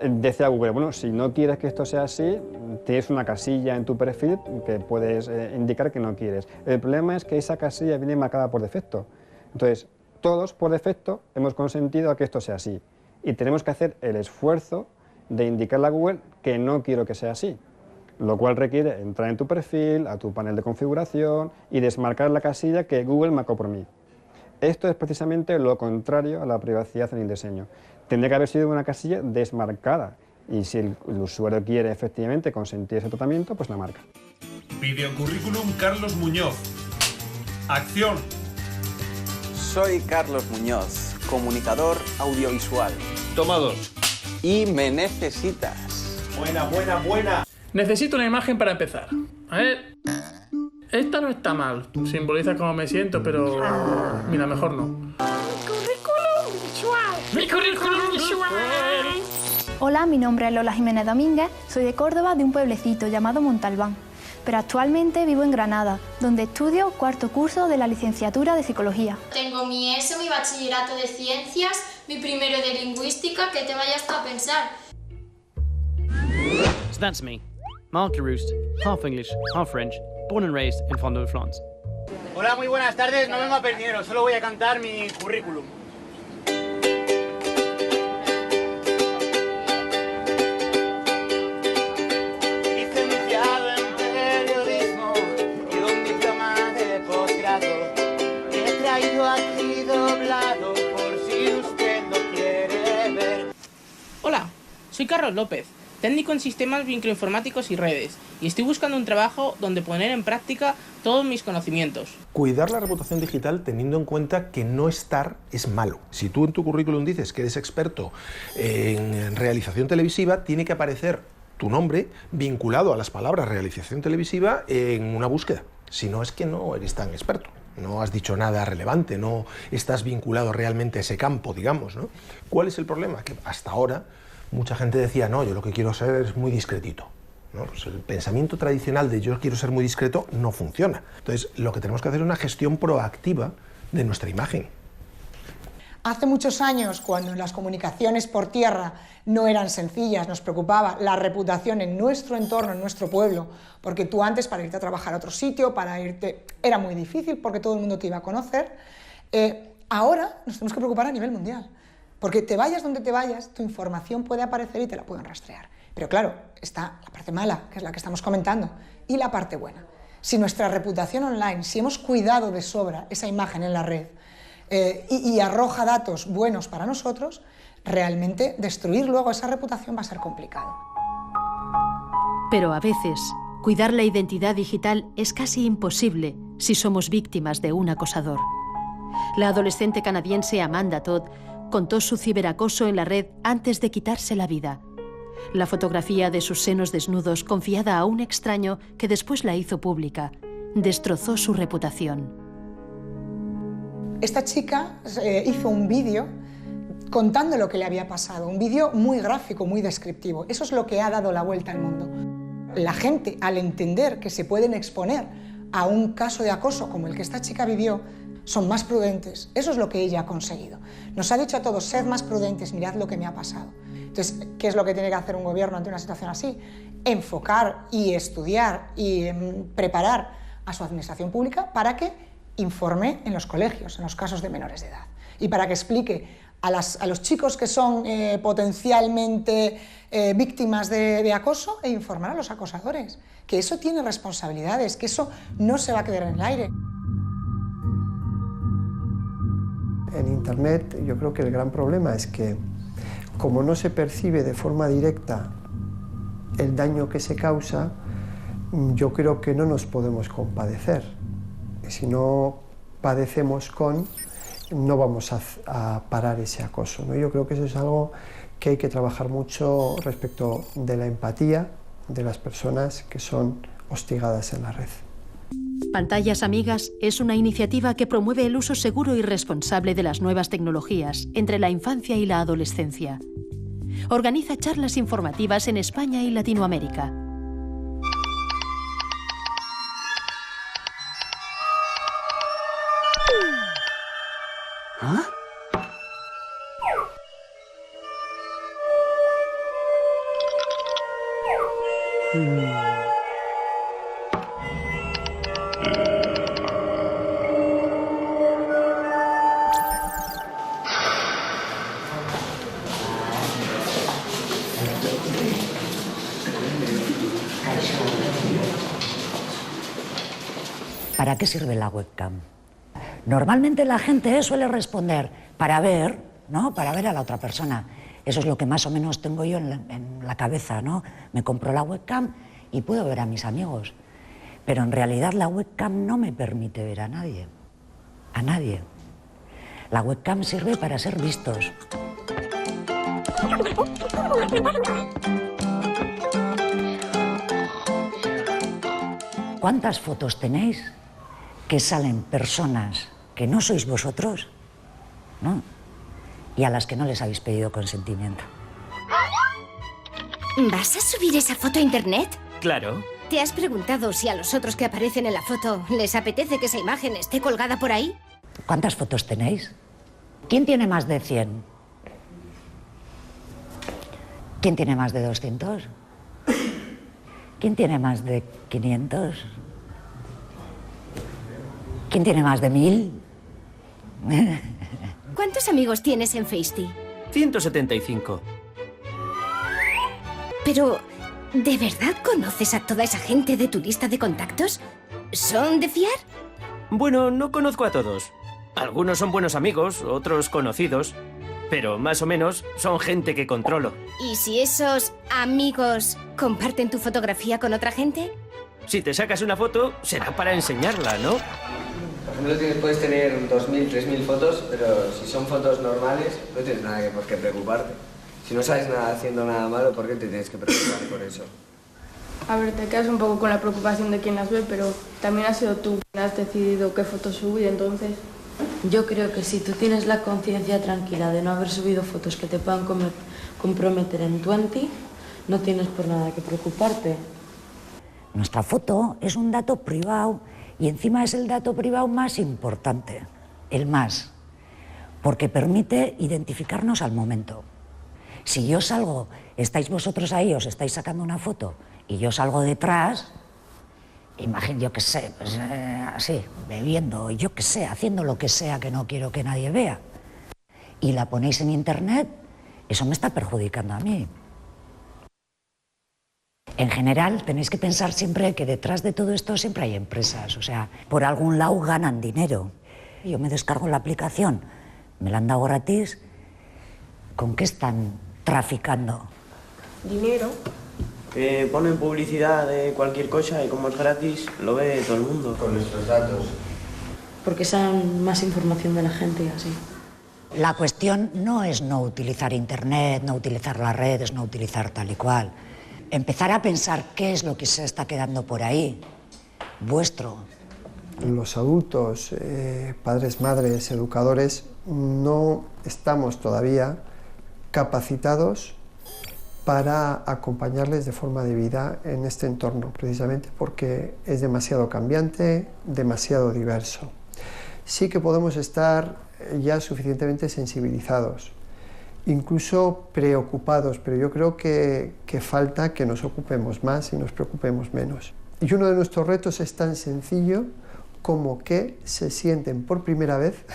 Decía Google, bueno, si no quieres que esto sea así, tienes una casilla en tu perfil que puedes indicar que no quieres. El problema es que esa casilla viene marcada por defecto. Entonces, todos por defecto hemos consentido a que esto sea así. Y tenemos que hacer el esfuerzo de indicarle a Google que no quiero que sea así. Lo cual requiere entrar en tu perfil, a tu panel de configuración y desmarcar la casilla que Google marcó por mí. Esto es precisamente lo contrario a la privacidad en el diseño. Tendría que haber sido una casilla desmarcada y si el usuario quiere efectivamente consentir ese tratamiento, pues la marca. Videocurrículum Carlos Muñoz. Acción. Soy Carlos Muñoz, comunicador audiovisual. Toma 2. Y me necesitas. Buena. Necesito una imagen para empezar. A ver. Esta no está mal. Simboliza cómo me siento, pero... Mira, mejor no. ¡Mi currículum visual! Hola, mi nombre es Lola Jiménez Domínguez. Soy de Córdoba, de un pueblecito llamado Montalbán. Pero actualmente vivo en Granada, donde estudio cuarto curso de la licenciatura de Psicología. Tengo mi ESO, mi bachillerato de Ciencias, mi primero de Lingüística, que te vayas a pensar. So that's me, Mark Larouste, half English, half French, born and raised in Fond-de-France. Hola, muy buenas tardes. No vengo a pedir dinero, solo voy a cantar mi currículum. Licenciado en periodismo y un diploma de posgrado. He traído aquí doblado por si usted lo quiere ver. Hola, soy Carlos López, técnico en sistemas microinformáticos y redes, y estoy buscando un trabajo donde poner en práctica todos mis conocimientos. Cuidar la reputación digital teniendo en cuenta que no estar es malo. Si tú en tu currículum dices que eres experto en realización televisiva, tiene que aparecer tu nombre vinculado a las palabras realización televisiva en una búsqueda. Si no, es que no eres tan experto. No has dicho nada relevante, no estás vinculado realmente a ese campo, digamos, ¿no? ¿Cuál es el problema? Que hasta ahora mucha gente decía, no, yo lo que quiero ser es muy discretito, ¿no? Pues el pensamiento tradicional de yo quiero ser muy discreto no funciona. Entonces, lo que tenemos que hacer es una gestión proactiva de nuestra imagen. Hace muchos años, cuando las comunicaciones por tierra no eran sencillas, nos preocupaba la reputación en nuestro entorno, en nuestro pueblo, porque tú antes para irte a trabajar a otro sitio, era muy difícil porque todo el mundo te iba a conocer. Ahora nos tenemos que preocupar a nivel mundial, porque te vayas donde te vayas, tu información puede aparecer y te la pueden rastrear. Pero claro, está la parte mala, que es la que estamos comentando, y la parte buena. Si nuestra reputación online, si hemos cuidado de sobra esa imagen en la red, y arroja datos buenos para nosotros, realmente destruir luego esa reputación va a ser complicado. Pero a veces, cuidar la identidad digital es casi imposible si somos víctimas de un acosador. La adolescente canadiense Amanda Todd contó su ciberacoso en la red antes de quitarse la vida. La fotografía de sus senos desnudos confiada a un extraño que después la hizo pública destrozó su reputación. Esta chica hizo un vídeo contando lo que le había pasado, un vídeo muy gráfico, muy descriptivo. Eso es lo que ha dado la vuelta al mundo. La gente, al entender que se pueden exponer a un caso de acoso como el que esta chica vivió, son más prudentes. Eso es lo que ella ha conseguido. Nos ha dicho a todos, sed más prudentes, mirad lo que me ha pasado. Entonces, ¿qué es lo que tiene que hacer un gobierno ante una situación así? Enfocar y estudiar y preparar a su administración pública para que informe en los colegios, en los casos de menores de edad, y para que explique a los chicos que son potencialmente víctimas de acoso e informar a los acosadores, que eso tiene responsabilidades, que eso no se va a quedar en el aire. En Internet yo creo que el gran problema es que como no se percibe de forma directa el daño que se causa, yo creo que no nos podemos compadecer. Si no padecemos no vamos a parar ese acoso, ¿no? Yo creo que eso es algo que hay que trabajar mucho respecto de la empatía de las personas que son hostigadas en la red. Pantallas Amigas es una iniciativa que promueve el uso seguro y responsable de las nuevas tecnologías entre la infancia y la adolescencia. Organiza charlas informativas en España y Latinoamérica. ¿Ah? ¿Para qué sirve la webcam? Normalmente la gente suele responder para ver, ¿no? Para ver a la otra persona. Eso es lo que más o menos tengo yo en la cabeza, ¿no? Me compro la webcam y puedo ver a mis amigos. Pero en realidad la webcam no me permite ver a nadie. A nadie. La webcam sirve para ser vistos. ¿Cuántas fotos tenéis que salen personas que no sois vosotros, ¿no? Y a las que no les habéis pedido consentimiento? ¿Vas a subir esa foto a internet? Claro. ¿Te has preguntado si a los otros que aparecen en la foto les apetece que esa imagen esté colgada por ahí? ¿Cuántas fotos tenéis? ¿Quién tiene más de 100? ¿Quién tiene más de 200? ¿Quién tiene más de 500? ¿Quién tiene más de 1000? ¿Cuántos amigos tienes en Facetime? 175. Pero, ¿de verdad conoces a toda esa gente de tu lista de contactos? ¿Son de fiar? Bueno, no conozco a todos. Algunos son buenos amigos, otros conocidos. Pero más o menos son gente que controlo. ¿Y si esos amigos comparten tu fotografía con otra gente? Si te sacas una foto, será para enseñarla, ¿no? Por ejemplo, puedes tener 2.000, 3.000 fotos, pero si son fotos normales, no tienes nada por qué preocuparte. Si no sabes nada haciendo nada malo, ¿por qué te tienes que preocupar por eso? A ver, te quedas un poco con la preocupación de quien las ve, pero también has sido tú quien has decidido qué fotos subir, entonces... Yo creo que si tú tienes la conciencia tranquila de no haber subido fotos que te puedan comprometer en 20, no tienes por nada que preocuparte. Nuestra foto es un dato privado y encima es el dato privado más importante, el más, porque permite identificarnos al momento. Si yo salgo, estáis vosotros ahí, os estáis sacando una foto y yo salgo detrás, imagino, yo qué sé, pues, así, bebiendo, yo qué sé, haciendo lo que sea que no quiero que nadie vea, y la ponéis en internet, eso me está perjudicando a mí. En general, tenéis que pensar siempre que detrás de todo esto siempre hay empresas, o sea, por algún lado ganan dinero. Yo me descargo la aplicación, me la han dado gratis, ¿con qué están traficando? Dinero. Ponen publicidad de cualquier cosa y como es gratis, lo ve todo el mundo. Con nuestros datos. Porque saben más información de la gente y así. La cuestión no es no utilizar internet, no utilizar las redes, no utilizar tal y cual. Empezar a pensar qué es lo que se está quedando por ahí, vuestro. Los adultos, padres, madres, educadores, no estamos todavía capacitados para acompañarles de forma debida en este entorno, precisamente porque es demasiado cambiante, demasiado diverso. Sí que podemos estar ya suficientemente sensibilizados, incluso preocupados, pero yo creo que falta que nos ocupemos más y nos preocupemos menos. Y uno de nuestros retos es tan sencillo como que se sienten por primera vez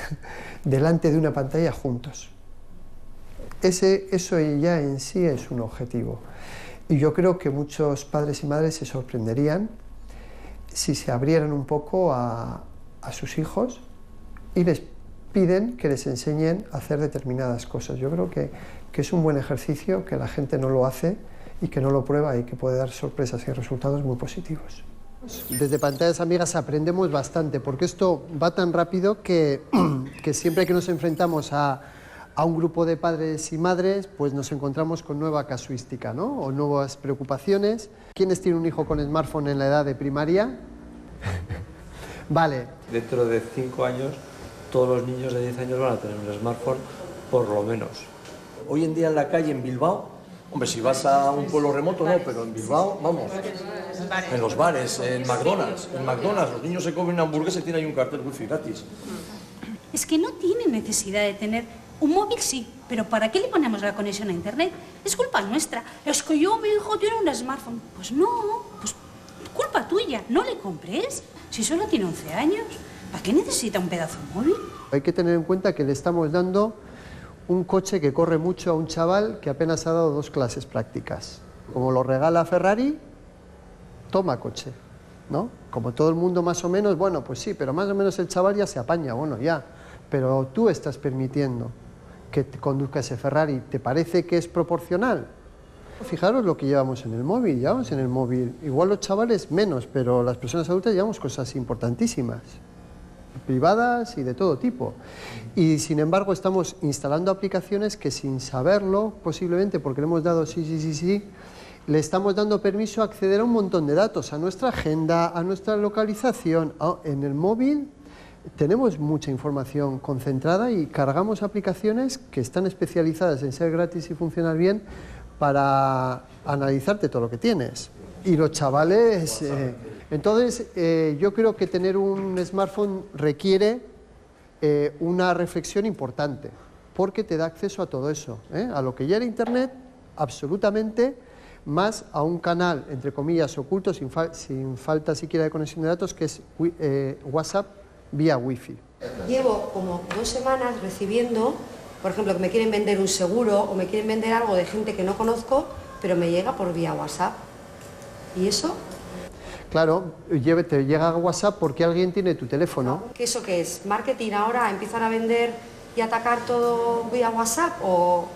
delante de una pantalla juntos. Eso ya en sí es un objetivo. Y yo creo que muchos padres y madres se sorprenderían si se abrieran un poco a sus hijos y les piden que les enseñen a hacer determinadas cosas. Yo creo que es un buen ejercicio, que la gente no lo hace y que no lo prueba y que puede dar sorpresas y resultados muy positivos. Desde Pantallas Amigas aprendemos bastante, porque esto va tan rápido que siempre que nos enfrentamos a un grupo de padres y madres, pues nos encontramos con nueva casuística, ¿no? O nuevas preocupaciones. ¿Quiénes tienen un hijo con smartphone en la edad de primaria? Vale. Dentro de 5 años, todos los niños de 10 años van a tener un smartphone, por lo menos. Hoy en día en la calle, en Bilbao, hombre, si vas a un pueblo remoto, no, pero en Bilbao, vamos, en los bares, en McDonald's, los niños se comen una hamburguesa y tienen ahí un cartel wifi gratis. Es que no tienen necesidad de tener un móvil, sí, pero ¿para qué le ponemos la conexión a internet? Es culpa nuestra. Es que mi hijo tiene un smartphone. Pues no, pues culpa tuya, no le compres. Si solo tiene 11 años, ¿para qué necesita un pedazo de móvil? Hay que tener en cuenta que le estamos dando un coche que corre mucho a un chaval que apenas ha dado 2 clases prácticas. Como lo regala Ferrari, toma coche, ¿no? Como todo el mundo más o menos, bueno, pues sí, pero más o menos el chaval ya se apaña, bueno, ya. Pero tú estás permitiendo que te conduzca ese Ferrari. ¿Te parece que es proporcional? Fijaros lo que llevamos en el móvil. Igual los chavales menos, pero las personas adultas llevamos cosas importantísimas, privadas y de todo tipo. Y sin embargo estamos instalando aplicaciones que sin saberlo, posiblemente porque le hemos dado sí, le estamos dando permiso a acceder a un montón de datos, a nuestra agenda, a nuestra localización. En el móvil tenemos mucha información concentrada y cargamos aplicaciones que están especializadas en ser gratis y funcionar bien para analizarte todo lo que tienes. Y los chavales... Entonces, yo creo que tener un smartphone requiere una reflexión importante, porque te da acceso a todo eso, a lo que ya era Internet, absolutamente, más a un canal, entre comillas, oculto, sin falta siquiera de conexión de datos, que es WhatsApp vía wifi. Llevo como 2 semanas recibiendo, por ejemplo, que me quieren vender un seguro o me quieren vender algo de gente que no conozco, pero me llega por vía WhatsApp. ¿Y eso? Claro, te llega a WhatsApp porque alguien tiene tu teléfono. ¿Qué eso qué es? ¿Marketing ahora? ¿Empiezan a vender y atacar todo vía WhatsApp o...?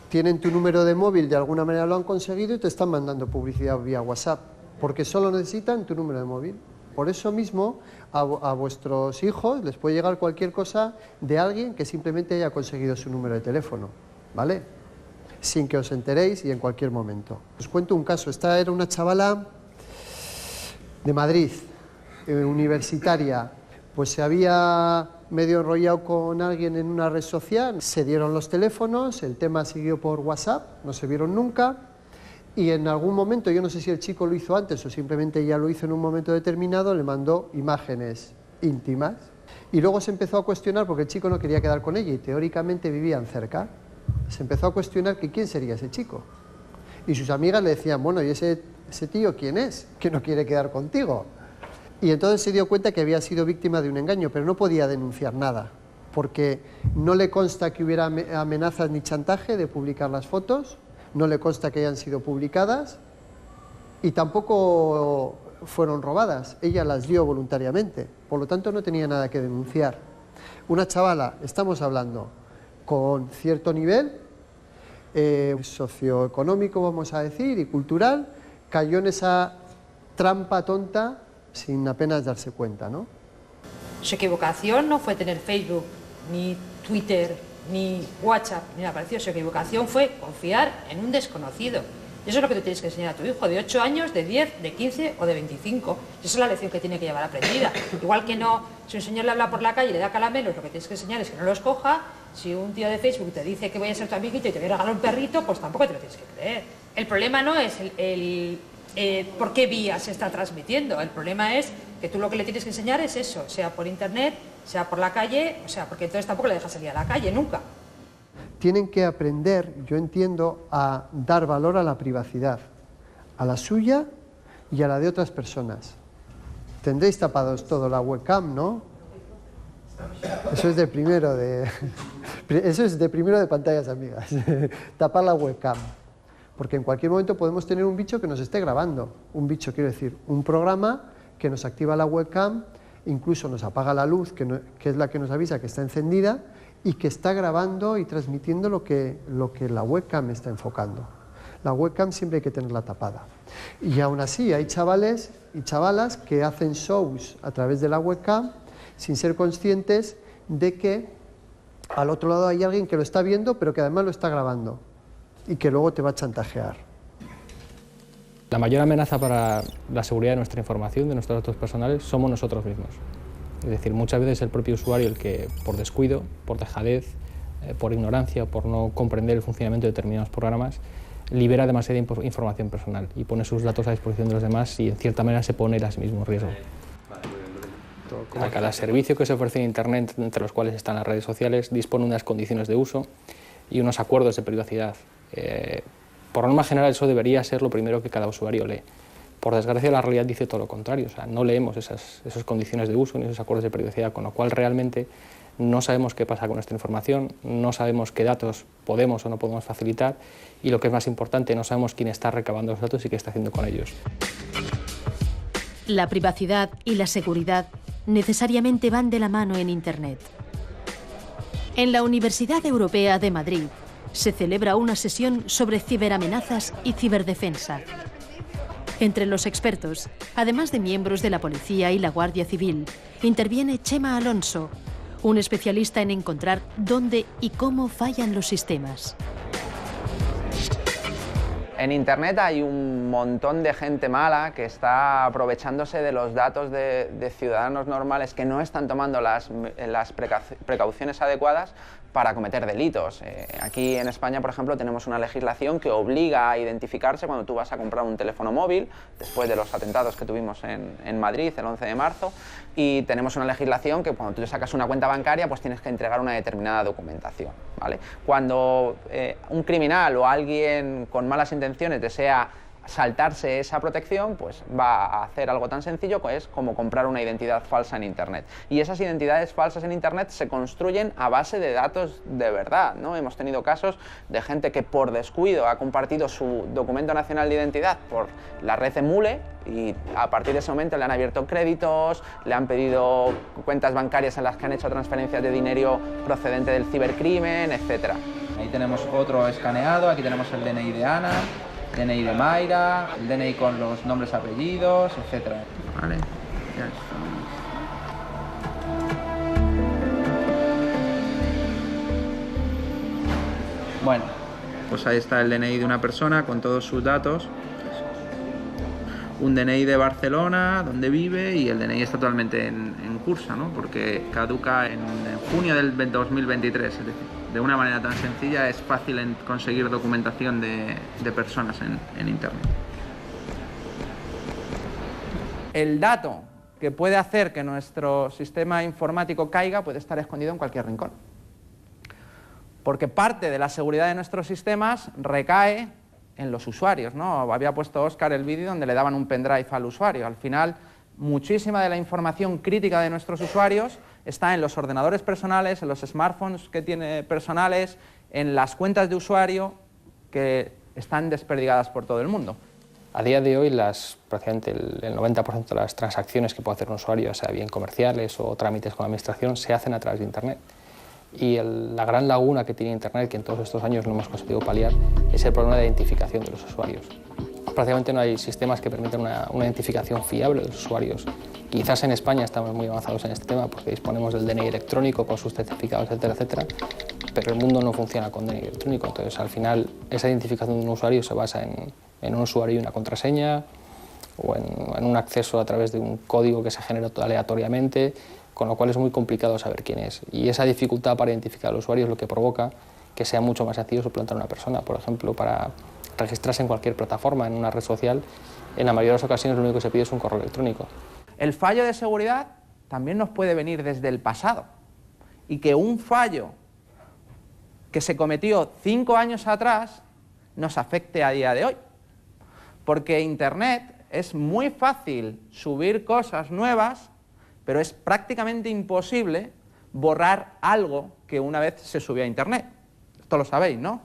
Tienen tu número de móvil, de alguna manera lo han conseguido y te están mandando publicidad vía WhatsApp, porque solo necesitan tu número de móvil. Por eso mismo a vuestros hijos les puede llegar cualquier cosa de alguien que simplemente haya conseguido su número de teléfono, ¿vale? Sin que os enteréis y en cualquier momento. Os cuento un caso. Esta era una chavala de Madrid, universitaria, pues se había medio enrollado con alguien en una red social, se dieron los teléfonos, el tema siguió por WhatsApp, no se vieron nunca, y en algún momento, yo no sé si el chico lo hizo antes o simplemente ella lo hizo en un momento determinado, le mandó imágenes íntimas, y luego se empezó a cuestionar, porque el chico no quería quedar con ella y teóricamente vivían cerca, se empezó a cuestionar que quién sería ese chico, y sus amigas le decían, bueno, ¿y ese tío quién es? Que no quiere quedar contigo. Y entonces se dio cuenta que había sido víctima de un engaño, pero no podía denunciar nada, porque no le consta que hubiera amenazas ni chantaje de publicar las fotos, no le consta que hayan sido publicadas y tampoco fueron robadas, ella las dio voluntariamente, por lo tanto no tenía nada que denunciar. Una chavala, estamos hablando, con cierto nivel socioeconómico, vamos a decir, y cultural, cayó en esa trampa tonta sin apenas darse cuenta, ¿no? Su equivocación no fue tener Facebook, ni Twitter, ni WhatsApp, ni nada parecido. Su equivocación fue confiar en un desconocido. Y eso es lo que tú tienes que enseñar a tu hijo, de 8 años, de 10, de 15 o de 25. Y esa es la lección que tiene que llevar aprendida. Igual que no, si un señor le habla por la calle y le da caramelos, lo que tienes que enseñar es que no los coja. Si un tío de Facebook te dice que voy a ser tu amiguito y te voy a regalar un perrito, pues tampoco te lo tienes que creer. El problema no es por qué vía se está transmitiendo. El problema es que tú lo que le tienes que enseñar es eso, sea por internet, sea por la calle, o sea, porque entonces tampoco le dejas salir a la calle, nunca. Tienen que aprender, yo entiendo, a dar valor a la privacidad, a la suya y a la de otras personas. Tendréis tapados todo la webcam, ¿no? Eso es de primero de pantallas amigas, tapar la webcam. Porque en cualquier momento podemos tener un bicho que nos esté grabando. Un bicho, quiero decir, un programa que nos activa la webcam, incluso nos apaga la luz, que es la que nos avisa que está encendida, y que está grabando y transmitiendo lo que la webcam está enfocando. La webcam siempre hay que tenerla tapada. Y aún así hay chavales y chavalas que hacen shows a través de la webcam sin ser conscientes de que al otro lado hay alguien que lo está viendo, pero que además lo está grabando y que luego te va a chantajear. La mayor amenaza para la seguridad de nuestra información, de nuestros datos personales, somos nosotros mismos. Es decir, muchas veces es el propio usuario el que, por descuido, por dejadez, por ignorancia, por no comprender el funcionamiento de determinados programas, libera demasiada información personal y pone sus datos a disposición de los demás y, en cierta manera, se pone a sí mismo en riesgo. A cada servicio que se ofrece en Internet, entre los cuales están las redes sociales, dispone unas condiciones de uso y unos acuerdos de privacidad. Por norma general, eso debería ser lo primero que cada usuario lee. Por desgracia, la realidad dice todo lo contrario. O sea, no leemos esas condiciones de uso ni esos acuerdos de privacidad, con lo cual realmente no sabemos qué pasa con nuestra información, no sabemos qué datos podemos o no podemos facilitar y, lo que es más importante, no sabemos quién está recabando los datos y qué está haciendo con ellos. La privacidad y la seguridad necesariamente van de la mano en Internet. En la Universidad Europea de Madrid se celebra una sesión sobre ciberamenazas y ciberdefensa. Entre los expertos, además de miembros de la Policía y la Guardia Civil, interviene Chema Alonso, un especialista en encontrar dónde y cómo fallan los sistemas. En Internet hay un montón de gente mala que está aprovechándose de los datos de ciudadanos normales que no están tomando las precauciones adecuadas para cometer delitos. Aquí en España, por ejemplo, tenemos una legislación que obliga a identificarse cuando tú vas a comprar un teléfono móvil, después de los atentados que tuvimos en Madrid el 11 de marzo, y tenemos una legislación que cuando tú te sacas una cuenta bancaria, pues tienes que entregar una determinada documentación, ¿vale? Cuando un criminal o alguien con malas intenciones desea saltarse esa protección, pues va a hacer algo tan sencillo como comprar una identidad falsa en Internet. Y esas identidades falsas en Internet se construyen a base de datos de verdad, ¿no? Hemos tenido casos de gente que por descuido ha compartido su documento nacional de identidad por la red Emule y a partir de ese momento le han abierto créditos, le han pedido cuentas bancarias en las que han hecho transferencias de dinero procedente del cibercrimen, etc. Ahí tenemos otro escaneado, aquí tenemos el DNI de Ana, DNI de Mayra, el DNI con los nombres, apellidos, etc. Vale, ya está. Bueno, pues ahí está el DNI de una persona con todos sus datos. Un DNI de Barcelona, donde vive, y el DNI está totalmente en curso, ¿no? Porque caduca en junio del 2023, es decir, de una manera tan sencilla es fácil conseguir documentación de personas en Internet. El dato que puede hacer que nuestro sistema informático caiga puede estar escondido en cualquier rincón. Porque parte de la seguridad de nuestros sistemas recae en los usuarios, ¿no? Había puesto Óscar el vídeo donde le daban un pendrive al usuario. Al final, muchísima de la información crítica de nuestros usuarios está en los ordenadores personales, en los smartphones que tiene personales, en las cuentas de usuario que están desperdigadas por todo el mundo. A día de hoy, prácticamente el 90% de las transacciones que puede hacer un usuario, sea bien comerciales o trámites con la administración, se hacen a través de Internet. Y la gran laguna que tiene Internet, que en todos estos años no hemos conseguido paliar, es el problema de identificación de los usuarios. Prácticamente no hay sistemas que permitan una identificación fiable de los usuarios. Quizás en España estamos muy avanzados en este tema porque disponemos del DNI electrónico con sus certificados, etcétera, etcétera, pero el mundo no funciona con DNI electrónico. Entonces, al final, esa identificación de un usuario se basa en un usuario y una contraseña o en un acceso a través de un código que se genera aleatoriamente, con lo cual es muy complicado saber quién es. Y esa dificultad para identificar al usuario es lo que provoca que sea mucho más sencillo suplantar a una persona. Por ejemplo, para registrarse en cualquier plataforma, en una red social, en la mayoría de las ocasiones lo único que se pide es un correo electrónico. El fallo de seguridad también nos puede venir desde el pasado. Y que un fallo que se cometió 5 años atrás nos afecte a día de hoy. Porque Internet es muy fácil subir cosas nuevas, pero es prácticamente imposible borrar algo que una vez se subió a Internet. Esto lo sabéis, ¿no?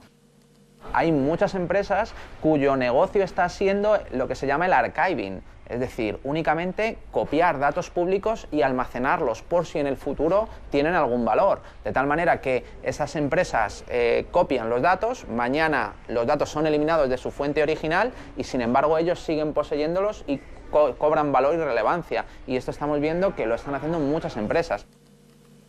Hay muchas empresas cuyo negocio está siendo lo que se llama el archiving, es decir, únicamente copiar datos públicos y almacenarlos por si en el futuro tienen algún valor. De tal manera que esas empresas copian los datos, mañana los datos son eliminados de su fuente original y sin embargo ellos siguen poseyéndolos y cobran valor y relevancia. Y esto estamos viendo que lo están haciendo muchas empresas.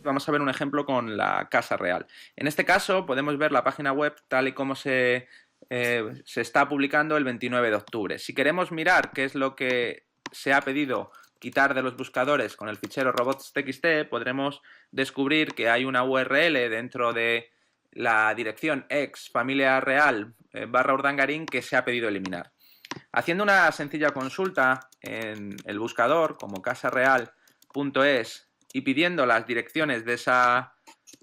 Vamos a ver un ejemplo con la Casa Real. En este caso podemos ver la página web tal y como se está publicando el 29 de octubre. Si queremos mirar qué es lo que se ha pedido quitar de los buscadores con el fichero robots.txt, podremos descubrir que hay una URL dentro de la dirección ex_familia_real/Urdangarín que se ha pedido eliminar. Haciendo una sencilla consulta en el buscador como casareal.es y pidiendo las direcciones de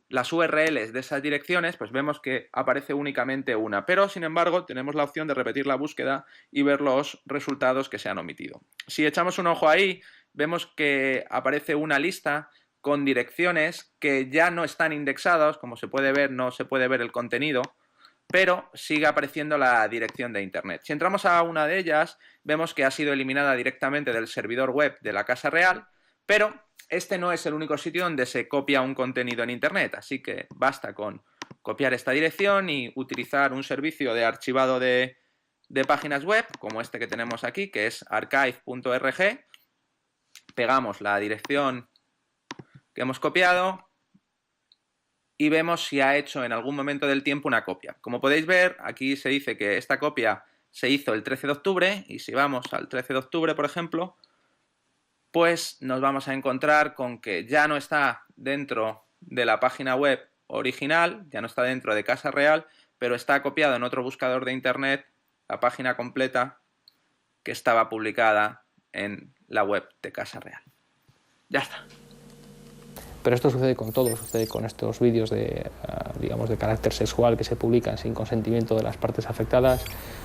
las URLs de esas direcciones, pues vemos que aparece únicamente una, pero sin embargo tenemos la opción de repetir la búsqueda y ver los resultados que se han omitido. Si echamos un ojo ahí, vemos que aparece una lista con direcciones que ya no están indexadas, como se puede ver, no se puede ver el contenido, pero sigue apareciendo la dirección de Internet. Si entramos a una de ellas, vemos que ha sido eliminada directamente del servidor web de la Casa Real, pero este no es el único sitio donde se copia un contenido en Internet, así que basta con copiar esta dirección y utilizar un servicio de archivado de páginas web, como este que tenemos aquí, que es archive.org. Pegamos la dirección que hemos copiado y vemos si ha hecho en algún momento del tiempo una copia. Como podéis ver, aquí se dice que esta copia se hizo el 13 de octubre y si vamos al 13 de octubre, por ejemplo, pues nos vamos a encontrar con que ya no está dentro de la página web original, ya no está dentro de Casa Real, pero está copiado en otro buscador de Internet la página completa que estaba publicada en la web de Casa Real. Ya está. Pero esto sucede con todo, sucede con estos vídeos digamos, de carácter sexual que se publican sin consentimiento de las partes afectadas,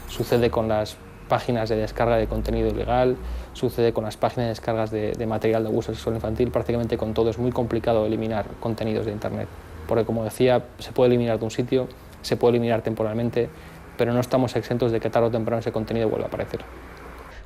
sucede con las páginas de descarga de contenido ilegal, sucede con las páginas de descargas de material de abuso sexual infantil, prácticamente con todo. Es muy complicado eliminar contenidos de Internet, porque como decía, se puede eliminar de un sitio, se puede eliminar temporalmente, pero no estamos exentos de que tarde o temprano ese contenido vuelva a aparecer.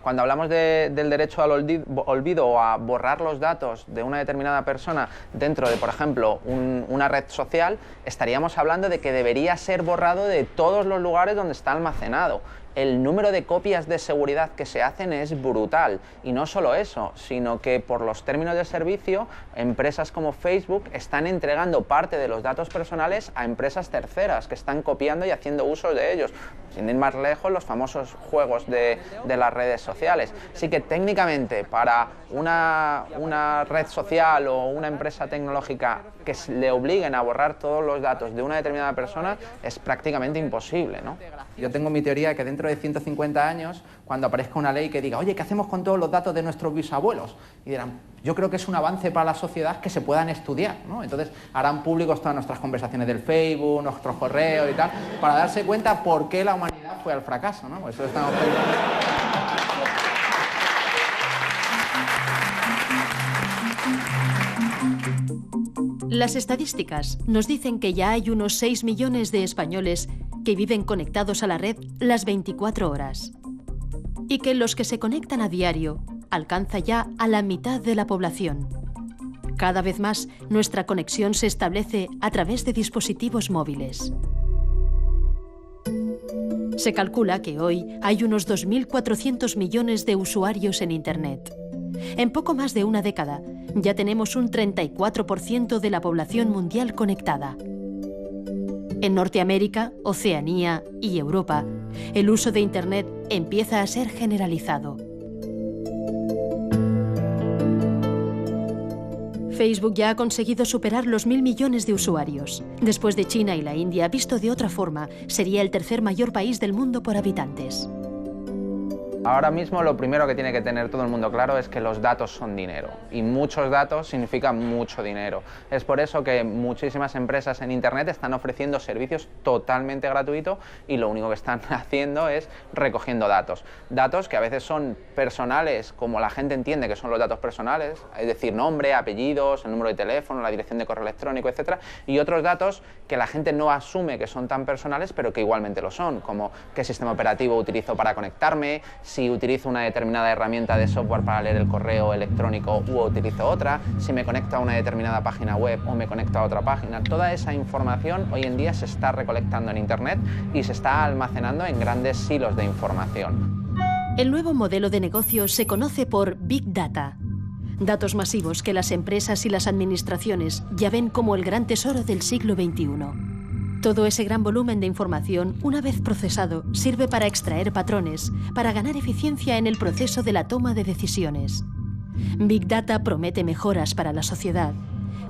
Cuando hablamos del derecho al olvido o a borrar los datos de una determinada persona dentro de, por ejemplo, una red social, estaríamos hablando de que debería ser borrado de todos los lugares donde está almacenado. El número de copias de seguridad que se hacen es brutal, y no solo eso, sino que por los términos de servicio, empresas como Facebook están entregando parte de los datos personales a empresas terceras que están copiando y haciendo uso de ellos. Sin ir más lejos, los famosos juegos de las redes sociales. Así que técnicamente para una red social o una empresa tecnológica que le obliguen a borrar todos los datos de una determinada persona es prácticamente imposible, ¿no? Yo tengo mi teoría de que dentro de 150 años, cuando aparezca una ley que diga, oye, ¿qué hacemos con todos los datos de nuestros bisabuelos? Y dirán, yo creo que es un avance para la sociedad que se puedan estudiar, ¿no? Entonces harán públicos todas nuestras conversaciones del Facebook, nuestros correos y tal, para darse cuenta por qué la humanidad fue al fracaso, ¿no? Eso estamos pensando. Las estadísticas nos dicen que ya hay unos 6 millones de españoles que viven conectados a la red las 24 horas. Y que los que se conectan a diario alcanza ya a la mitad de la población. Cada vez más, nuestra conexión se establece a través de dispositivos móviles. Se calcula que hoy hay unos 2.400 millones de usuarios en Internet. En poco más de una década, ya tenemos un 34% de la población mundial conectada. En Norteamérica, Oceanía y Europa, el uso de Internet empieza a ser generalizado. Facebook ya ha conseguido superar los 1.000 millones de usuarios. Después de China y la India, visto de otra forma, sería el tercer mayor país del mundo por habitantes. Ahora mismo lo primero que tiene que tener todo el mundo claro es que los datos son dinero, y muchos datos significan mucho dinero. Es por eso que muchísimas empresas en Internet están ofreciendo servicios totalmente gratuitos y lo único que están haciendo es recogiendo datos. Datos que a veces son personales, como la gente entiende que son los datos personales, es decir, nombre, apellidos, el número de teléfono, la dirección de correo electrónico, etc. Y otros datos que la gente no asume que son tan personales, pero que igualmente lo son, como qué sistema operativo utilizo para conectarme, si utilizo una determinada herramienta de software para leer el correo electrónico u utilizo otra, si me conecto a una determinada página web o me conecto a otra página. Toda esa información hoy en día se está recolectando en Internet y se está almacenando en grandes silos de información. El nuevo modelo de negocio se conoce por Big Data. Datos masivos que las empresas y las administraciones ya ven como el gran tesoro del siglo XXI. Todo ese gran volumen de información, una vez procesado, sirve para extraer patrones, para ganar eficiencia en el proceso de la toma de decisiones. Big Data promete mejoras para la sociedad,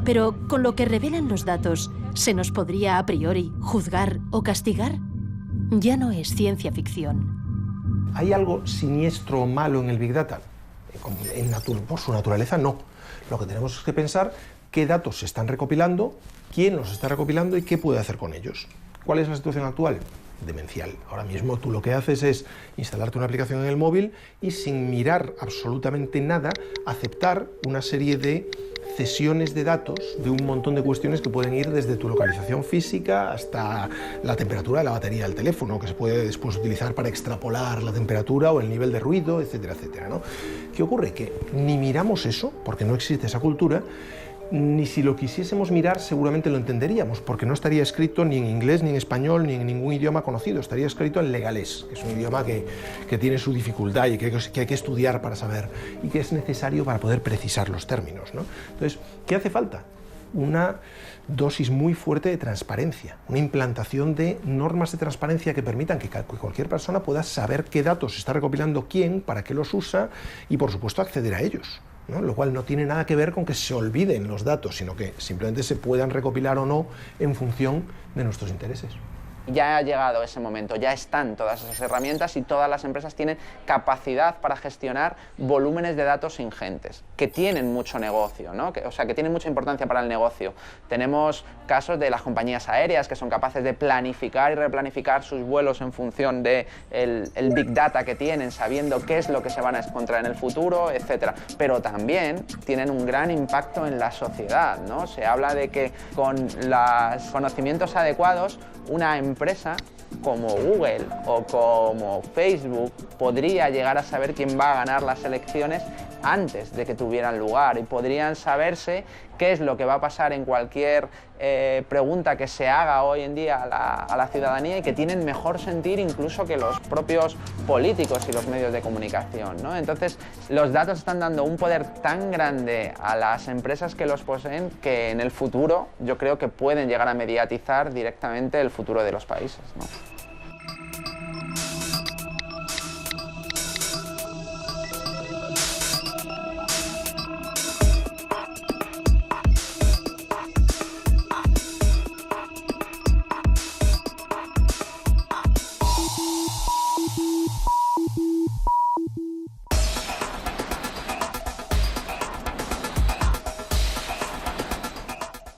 pero con lo que revelan los datos, ¿se nos podría a priori juzgar o castigar? Ya no es ciencia ficción. ¿Hay algo siniestro o malo en el Big Data? Por su naturaleza, no. Lo que tenemos que pensar qué datos se están recopilando, quién los está recopilando y qué puede hacer con ellos. ¿Cuál es la situación actual? Demencial. Ahora mismo tú lo que haces es instalarte una aplicación en el móvil y sin mirar absolutamente nada, aceptar una serie de cesiones de datos de un montón de cuestiones que pueden ir desde tu localización física hasta la temperatura de la batería del teléfono, que se puede después utilizar para extrapolar la temperatura o el nivel de ruido, etcétera, etcétera, ¿no? ¿Qué ocurre? Que ni miramos eso, porque no existe esa cultura, ni si lo quisiésemos mirar seguramente lo entenderíamos, porque no estaría escrito ni en inglés, ni en español, ni en ningún idioma conocido, estaría escrito en legalés, que es un idioma que tiene su dificultad y que hay que estudiar para saber, y que es necesario para poder precisar los términos, ¿no? Entonces, ¿qué hace falta? Una dosis muy fuerte de transparencia, una implantación de normas de transparencia que permitan que cualquier persona pueda saber qué datos está recopilando quién, para qué los usa y, por supuesto, acceder a ellos, ¿no? Lo cual no tiene nada que ver con que se olviden los datos, sino que simplemente se puedan recopilar o no en función de nuestros intereses. Ya ha llegado ese momento, ya están todas esas herramientas y todas las empresas tienen capacidad para gestionar volúmenes de datos ingentes, que tienen mucho negocio, ¿no? O sea, que tienen mucha importancia para el negocio. Tenemos casos de las compañías aéreas que son capaces de planificar y replanificar sus vuelos en función de el Big Data que tienen, sabiendo qué es lo que se van a encontrar en el futuro, etc. Pero también tienen un gran impacto en la sociedad, ¿no? Se habla de que con los conocimientos adecuados, una empresa como Google o como Facebook podría llegar a saber quién va a ganar las elecciones antes de que tuvieran lugar y podrían saberse qué es lo que va a pasar en cualquier pregunta que se haga hoy en día a la ciudadanía y que tienen mejor sentir incluso que los propios políticos y los medios de comunicación, ¿no? Entonces, los datos están dando un poder tan grande a las empresas que los poseen que en el futuro yo creo que pueden llegar a mediatizar directamente el futuro de los países, ¿no?